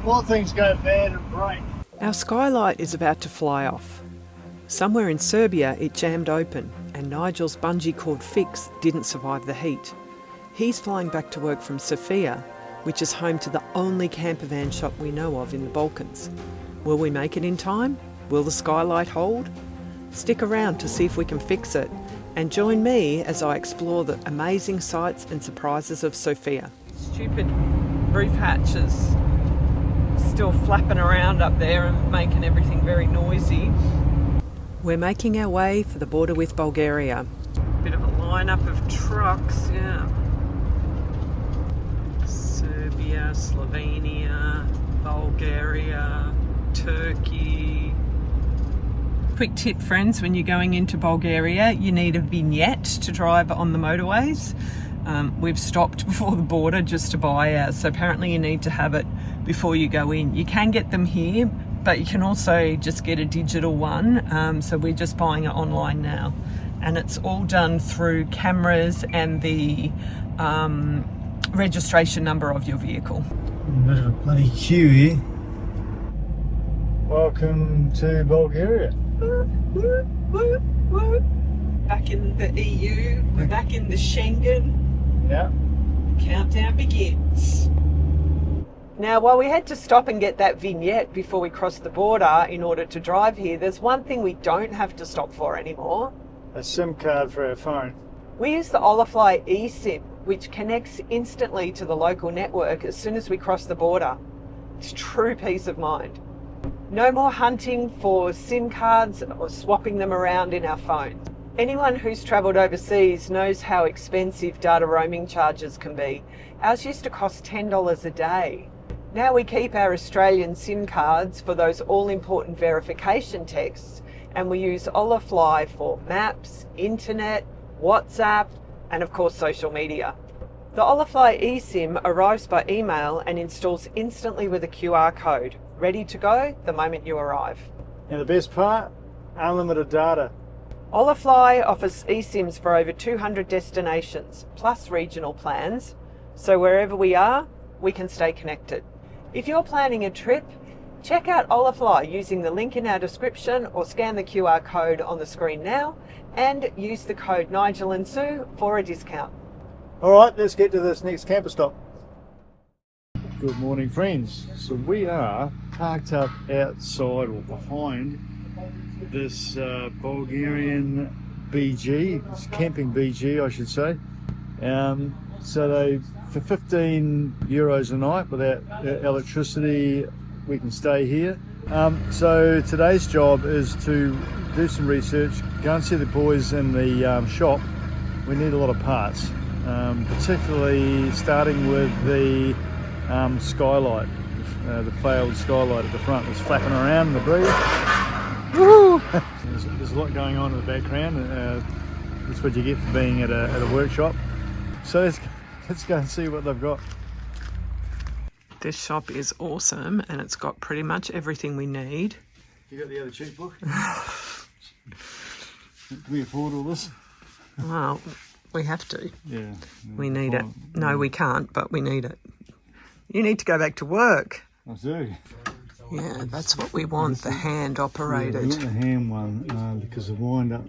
All things go bad and break. Our skylight is about to fly off. Somewhere in Serbia it jammed open and Nigel's bungee cord fix didn't survive the heat. He's flying back to work from Sofia, which is home to the only campervan shop we know of in the Balkans. Will we make it in time? Will the skylight hold? Stick around to see if we can fix it and join me as I explore the amazing sights and surprises of Sofia. Stupid roof hatches still flapping around up there and making everything very noisy. We're making our way for the border with Bulgaria. Bit of a lineup of trucks, yeah. Serbia, Slovenia, Bulgaria, Turkey. Quick tip, friends, when you're going into Bulgaria, you need a vignette to drive on the motorways. We've stopped before the border just to buy ours, so apparently you need to have it before you go in. You can get them here, but you can also just get a digital one, so we're just buying it online now. And it's all done through cameras and the registration number of your vehicle. A bit of a bloody queue here. Welcome to Bulgaria. Back in the EU, we're back in the Schengen. Yeah. Countdown begins. Now, while we had to stop and get that vignette before we crossed the border in order to drive here, there's one thing we don't have to stop for anymore. A SIM card for our phone. We use the Olafly eSIM, which connects instantly to the local network as soon as we cross the border. It's true peace of mind. No more hunting for SIM cards or swapping them around in our phones. Anyone who's travelled overseas knows how expensive data roaming charges can be. Ours used to cost $10 a day. Now we keep our Australian SIM cards for those all-important verification texts, and we use Olafly for maps, internet, WhatsApp, and of course social media. The Olafly eSIM arrives by email and installs instantly with a QR code, ready to go the moment you arrive. And the best part? Unlimited data. Olafly offers eSIMs for over 200 destinations, plus regional plans, so wherever we are, we can stay connected. If you're planning a trip, check out Olafly using the link in our description or scan the QR code on the screen now and use the code Nigel and Sue for a discount. Alright, let's get to this next camper stop. Good morning, friends. So we are parked up outside or behind this Bulgarian BG, it's camping BG I should say. So they, for €15 a night without electricity, we can stay here. So today's job is to do some research, go and see the boys in the shop. We need a lot of parts, particularly starting with the skylight, the failed skylight at the front. It's flapping around in the breeze. Woo! There's a lot going on in the background. That's what you get for being at a workshop. So let's go and see what they've got. This shop is awesome and it's got pretty much everything we need. You got the other checkbook? Can we afford all this? Well, we have to. Yeah. We need it. No, we can't, but we need it. You need to go back to work. I do. Yeah, that's what we want, the hand operated. Yeah, we want the hand one because the wind up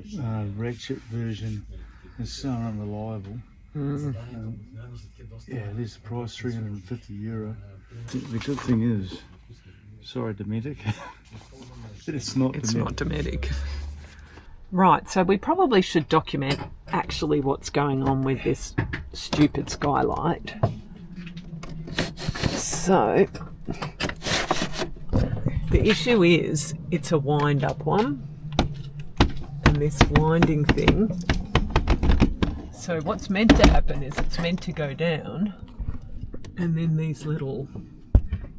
ratchet version is so unreliable. Yeah, there's the price, €350. The good thing is, sorry Dometic, it's not Dometic. Right, so we probably should document actually what's going on with this stupid skylight. So, the issue is, it's a wind-up one, and this winding thing. So what's meant to happen is it's meant to go down, and then these little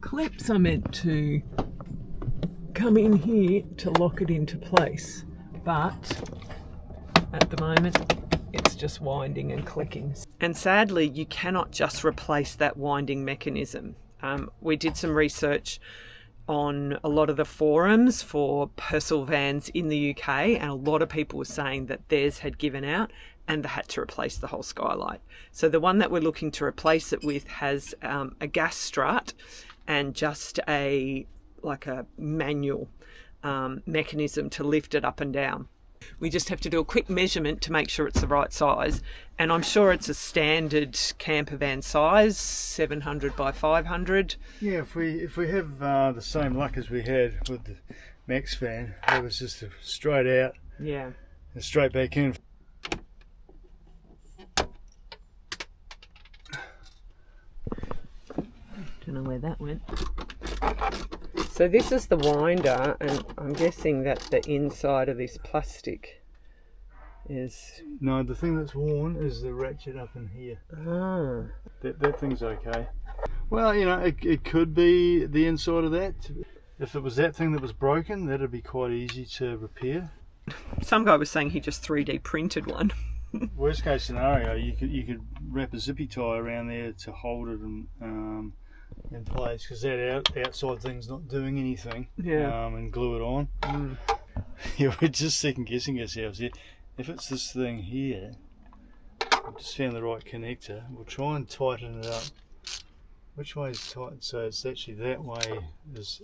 clips are meant to come in here to lock it into place. But at the moment, it's just winding and clicking. And sadly, you cannot just replace that winding mechanism. We did some research on a lot of the forums for personal vans in the UK, and a lot of people were saying that theirs had given out and they had to replace the whole skylight. So the one that we're looking to replace it with has a gas strut, and just a manual mechanism to lift it up and down. We just have to do a quick measurement to make sure it's the right size, and I'm sure it's a standard campervan size, 700 by 500. Yeah, if we have the same luck as we had with the Max van, it was just a straight out, yeah, and straight back in. Don't know where that went. So this is the winder, and I'm guessing that the inside of this plastic is... No, the thing that's worn is the ratchet up in here. Ah. That thing's okay. Well, you know, it could be the inside of that. If it was that thing that was broken, that'd be quite easy to repair. Some guy was saying he just 3D printed one. Worst case scenario, you could wrap a zippy tie around there to hold it in place, because that outside thing's not doing anything. Yeah. And glue it on. Yeah, we're just second guessing ourselves here. If it's this thing here, I've just found the right connector. We'll try and tighten it up. Which way is tightened? So it's actually that way is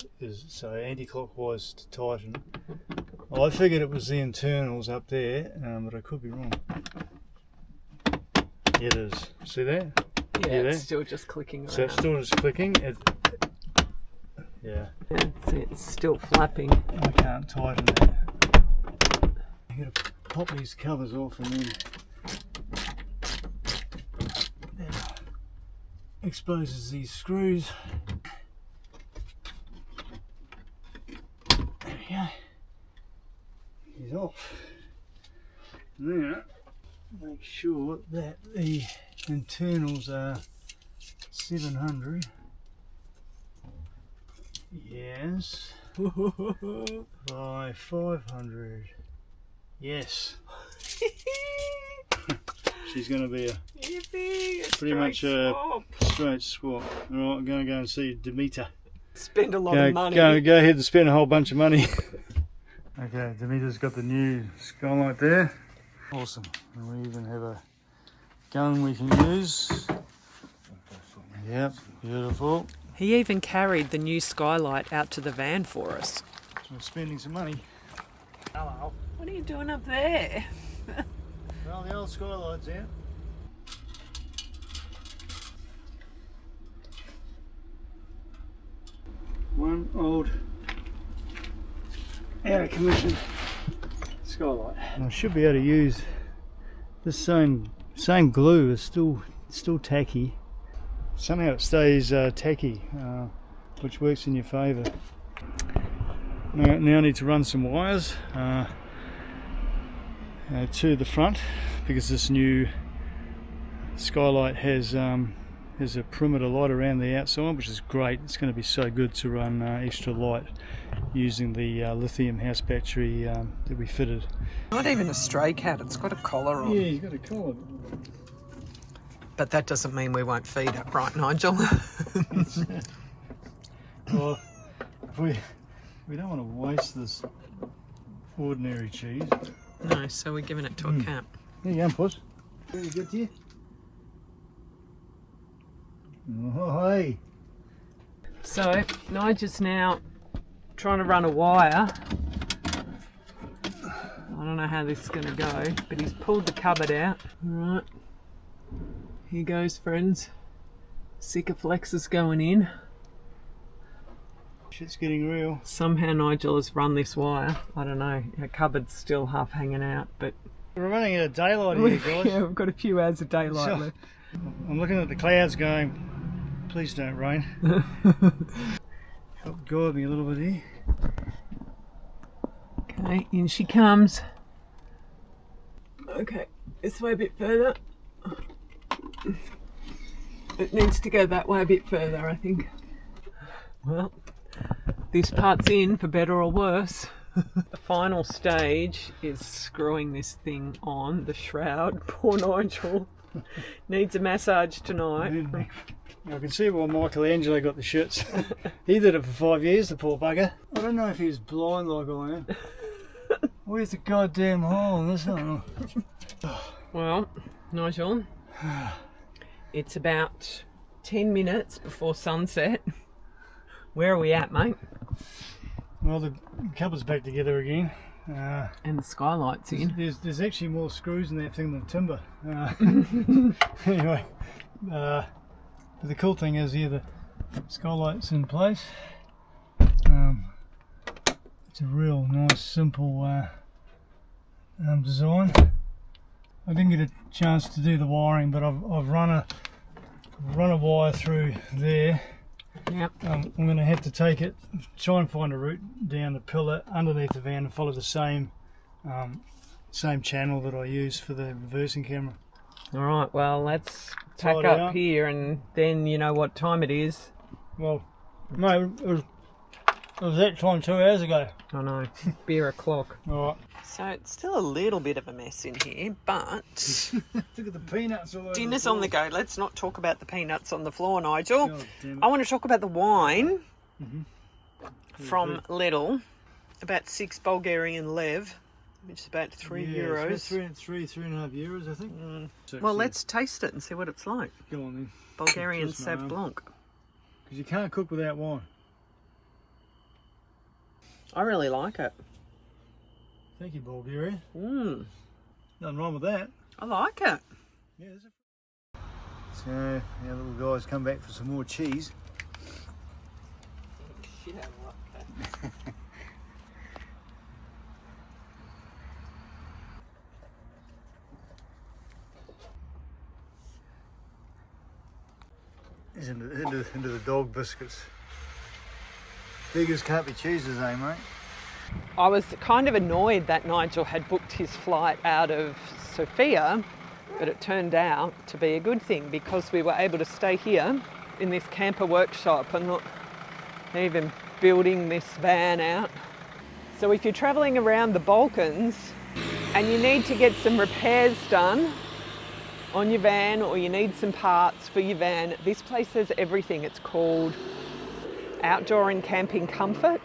so anti-clockwise to tighten. Well, I figured it was the internals up there, but I could be wrong. It is. See that? Yeah, it's still just clicking around. So it's still just clicking. Yeah. It's still flapping. I can't tighten that. I'm going to pop these covers off and then that exposes these screws. There we go. He's off. Now, make sure that the internals are 700. Yes. By 500. Yes. She's going to be pretty much a straight swap. Alright, I'm going to go and see Demeter. Spend a lot of money. Go ahead and spend a whole bunch of money. Okay, Demeter's got the new skylight there. Awesome. And we even have a gun we can use. Yep, beautiful. He even carried the new skylight out to the van for us. So we're spending some money. Hello. What are you doing up there? Well, the old skylight's out. One old out of commission skylight. And I should be able to use this same glue. Is still tacky. Somehow it stays tacky, which works in your favour. Now I need to run some wires to the front, because this new skylight has a perimeter light around the outside, which is great. It's going to be so good to run extra light using the lithium house battery that we fitted. Not even a stray cat, it's got a collar on. Yeah, he's got a collar. But that doesn't mean we won't feed it, right, Nigel? Well, we don't want to waste this ordinary cheese. No, so we're giving it to a cat. There you go, puss. Really good to you. Oh, hey. So, Nigel's now trying to run a wire. I don't know how this is going to go, but he's pulled the cupboard out. Alright. Here goes, friends. Sikaflex is going in. Shit's getting real. Somehow Nigel has run this wire. I don't know. Our cupboard's still half hanging out, but... We're running out of daylight here, guys. Yeah, we've got a few hours of daylight left. I'm looking at the clouds going, please don't rain. Help guide me a little bit here. Okay, in she comes. Okay, this way a bit further. It needs to go that way a bit further, I think. Well, this part's in, for better or worse. The final stage is screwing this thing on, the shroud. Poor Nigel. Needs a massage tonight. I can see why Michelangelo got the shits. He did it for 5 years, the poor bugger. I don't know if he was blind like I am. Where's the goddamn hole in this one? Well, Nigel, it's about 10 minutes before sunset. Where are we at, mate? Well, the couple's back together again. And the skylight's in. There's actually more screws in that thing than timber. Anyway, but the cool thing is here the skylight's in place. It's a real nice, simple design. I didn't get a chance to do the wiring, but I've run a wire through there. Yep. I'm going to have to take it, try and find a route down the pillar underneath the van and follow the same channel that I use for the reversing camera. All right, well, let's pack up here and then you know what time it is. Well, no, it was that time 2 hours ago. I know, beer o'clock. All right. So it's still a little bit of a mess in here, but Look at the peanuts all over dinner's the on the go. Let's not talk about the peanuts on the floor, Nigel. God damn it. I want to talk about the wine from Lidl, about 6 Bulgarian lev, which is about €3. It's about 3.5 euros, I think. Well, let's taste it and see what it's like. Go on then. Bulgarian Twist my Sauv arm. Blanc. Because you can't cook without wine. I really like it. Thank you, Bulgaria. Mmm, Nothing wrong with that. I like it. Yeah, so our little guys come back for some more cheese. Shit, I like that. He's into the dog biscuits. Beggars can't be choosers, eh, mate? I was kind of annoyed that Nigel had booked his flight out of Sofia, but it turned out to be a good thing because we were able to stay here in this camper workshop. And look, they're even building this van out. So if you're traveling around the Balkans and you need to get some repairs done on your van or you need some parts for your van, this place has everything. It's called Outdoor and Camping Comfort.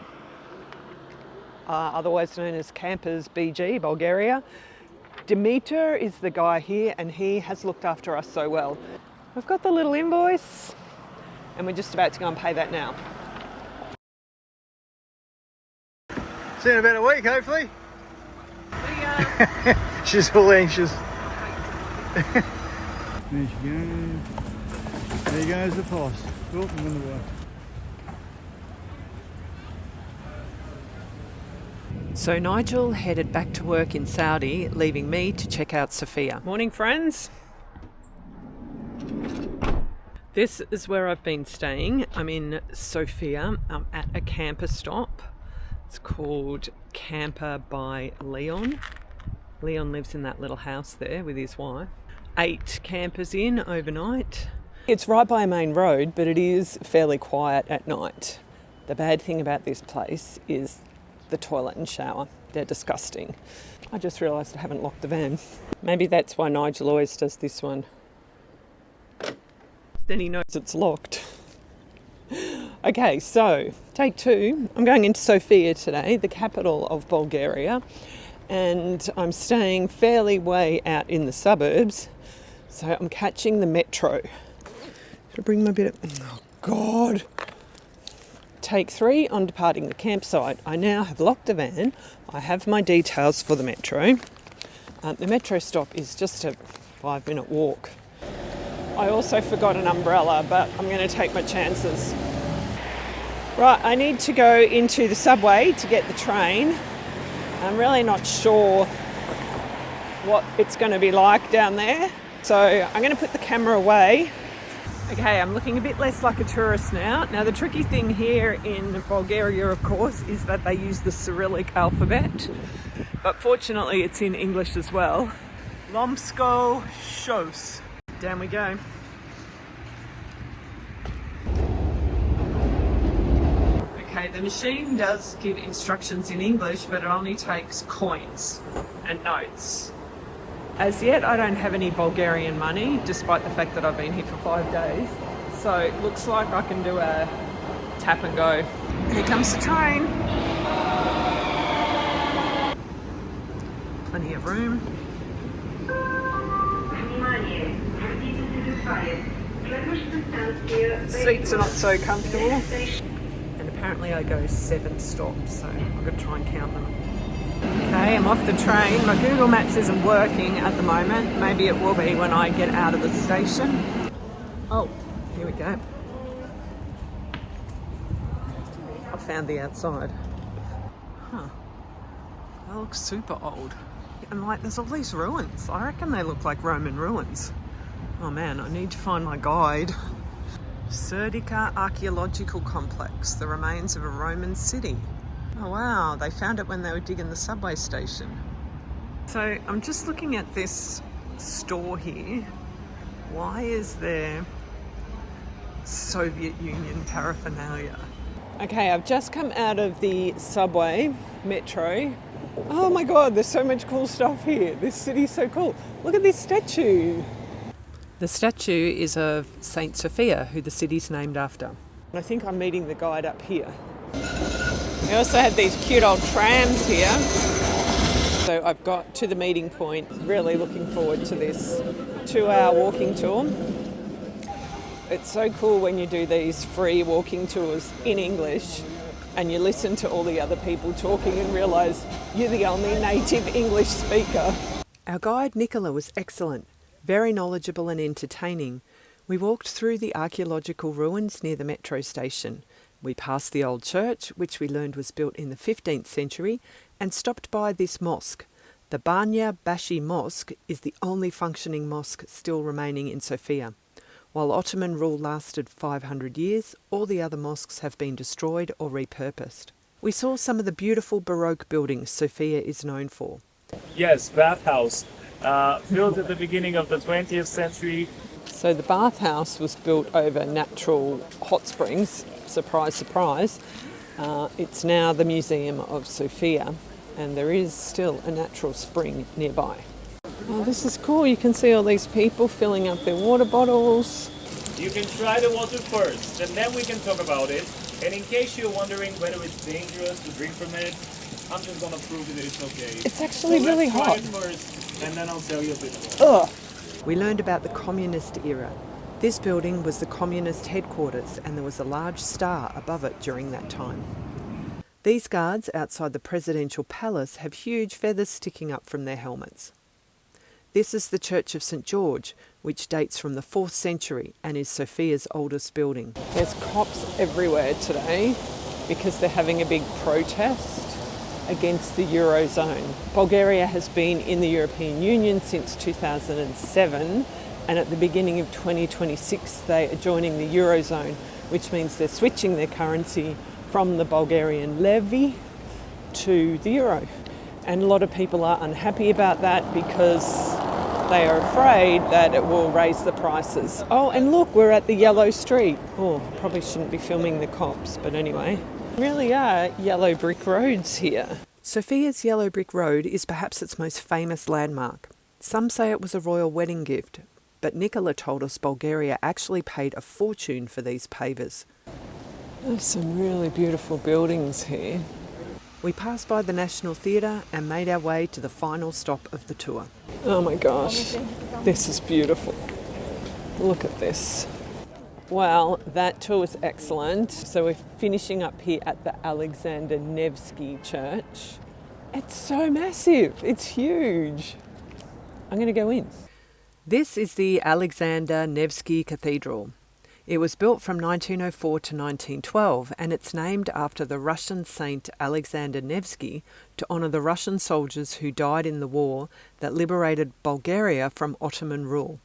Otherwise known as Campers BG, Bulgaria. Demeter is the guy here and he has looked after us so well. We've got the little invoice and we're just about to go and pay that now. See you in about a week, hopefully. See ya. She's all anxious. There she goes. There goes the post. Oh, I'm on the way. So Nigel headed back to work in Saudi, leaving me to check out Sofia. Morning, friends. This is where I've been staying. I'm in Sofia. I'm at a camper stop. It's called Camper by Leon. Leon lives in that little house there with his wife. 8 campers in overnight. It's right by a main road, but it is fairly quiet at night. The bad thing about this place is the toilet and shower. They're disgusting. I just realised I haven't locked the van. Maybe that's why Nigel always does this one. Then he knows it's locked. Okay, so take 2. I'm going into Sofia today, the capital of Bulgaria, and I'm staying fairly way out in the suburbs. So I'm catching the metro. Should I bring my bit of... Oh, God. Take 3 on departing the campsite. I now have locked the van. I have my details for the metro. The metro stop is just a 5-minute walk. I also forgot an umbrella, but I'm going to take my chances. Right, I need to go into the subway to get the train. I'm really not sure what it's going to be like down there. So I'm going to put the camera away. Okay, I'm looking a bit less like a tourist now. Now the tricky thing here in Bulgaria, of course, is that they use the Cyrillic alphabet. But fortunately it's in English as well. Lomsko Shos. Down we go. Okay, the machine does give instructions in English, but it only takes coins and notes. As yet, I don't have any Bulgarian money, despite the fact that I've been here for 5 days. So it looks like I can do a tap and go. Here comes the train. Plenty of room. Seats are not so comfortable. And apparently I go 7 stops, so I've got to try and count them. Okay, I'm off the train. My Google Maps isn't working at the moment. Maybe it will be when I get out of the station. Oh, here we go. I found the outside. Huh. That looks super old. And like, there's all these ruins. I reckon they look like Roman ruins. Oh man, I need to find my guide. Serdica Archaeological Complex, the remains of a Roman city. Oh wow, they found it when they were digging the subway station. So I'm just looking at this store here. Why is there Soviet Union paraphernalia? Okay, I've just come out of the subway, metro. Oh my God, there's so much cool stuff here. This city's so cool. Look at this statue. The statue is of Saint Sofia, who the city's named after. I think I'm meeting the guide up here. We also had these cute old trams here. So I've got to the meeting point. Really looking forward to this 2-hour walking tour. It's so cool when you do these free walking tours in English and you listen to all the other people talking and realise you're the only native English speaker. Our guide Nicola was excellent, very knowledgeable and entertaining. We walked through the archaeological ruins near the metro station. We passed the old church, which we learned was built in the 15th century, and stopped by this mosque. The Banja Bashi Mosque is the only functioning mosque still remaining in Sofia. While Ottoman rule lasted 500 years, all the other mosques have been destroyed or repurposed. We saw some of the beautiful Baroque buildings Sofia is known for. Yes, bathhouse. Built at the beginning of the 20th century. So the bathhouse was built over natural hot springs. Surprise, surprise. It's now the Museum of Sofia, and there is still a natural spring nearby. Oh, this is cool. You can see all these people filling up their water bottles. You can try the water first, and then we can talk about it. And in case you're wondering whether it's dangerous to drink from it, I'm just gonna prove that it's okay. It's actually really hot. Let's try it first, and then I'll tell you a bit more. Ugh. We learned about the communist era. This building was the communist headquarters, and there was a large star above it during that time. These guards outside the presidential palace have huge feathers sticking up from their helmets. This is the Church of St. George, which dates from the 4th century and is Sofia's oldest building. There's cops everywhere today because they're having a big protest against the Eurozone. Bulgaria has been in the European Union since 2007, and at the beginning of 2026 they are joining the Eurozone, which means they're switching their currency from the Bulgarian levy to the euro. And a lot of people are unhappy about that because they are afraid that it will raise the prices. Oh, and look, we're at the yellow street. Oh, probably shouldn't be filming the cops, but anyway. Really are yellow brick roads here. Sofia's yellow brick road is perhaps its most famous landmark. Some say it was a royal wedding gift, but Nicola told us Bulgaria actually paid a fortune for these pavers. There's some really beautiful buildings here. We passed by the National Theatre and made our way to the final stop of the tour. Oh my gosh, this is beautiful. Look at this. Well, that tour was excellent. So we're finishing up here at the Alexander Nevsky Church. It's so massive, it's huge. I'm going to go in. This is the Alexander Nevsky Cathedral. It was built from 1904 to 1912, and it's named after the Russian saint Alexander Nevsky to honour the Russian soldiers who died in the war that liberated Bulgaria from Ottoman rule.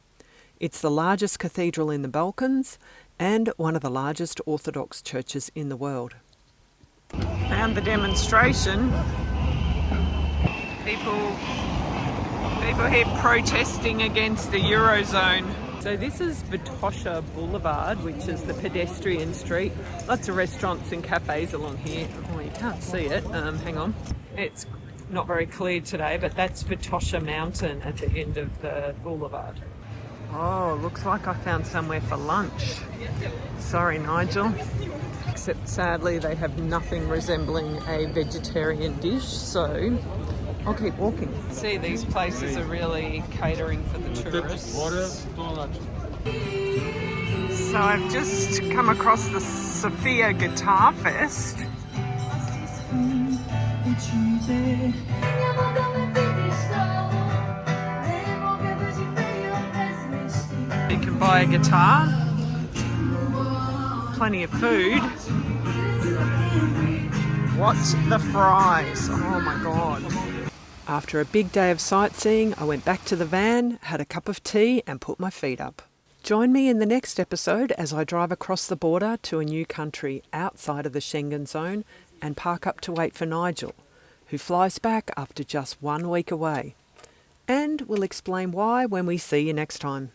It's the largest cathedral in the Balkans and one of the largest Orthodox churches in the world. Found the demonstration. People here protesting against the Eurozone. So this is Vitosha Boulevard, which is the pedestrian street. Lots of restaurants and cafes along here. Oh, you can't see it. Hang on. It's not very clear today, but that's Vitosha Mountain at the end of the boulevard. Oh, looks like I found somewhere for lunch. Sorry, Nigel. Except sadly they have nothing resembling a vegetarian dish, so I'll keep walking. See, these places are really catering for the tourists. So I've just come across the Sofia Guitar Fest. You can buy a guitar, plenty of food. What's the fries? Oh my God. After a big day of sightseeing, I went back to the van, had a cup of tea and put my feet up. Join me in the next episode as I drive across the border to a new country outside of the Schengen zone and park up to wait for Nigel, who flies back after just 1 week away. And we'll explain why when we see you next time.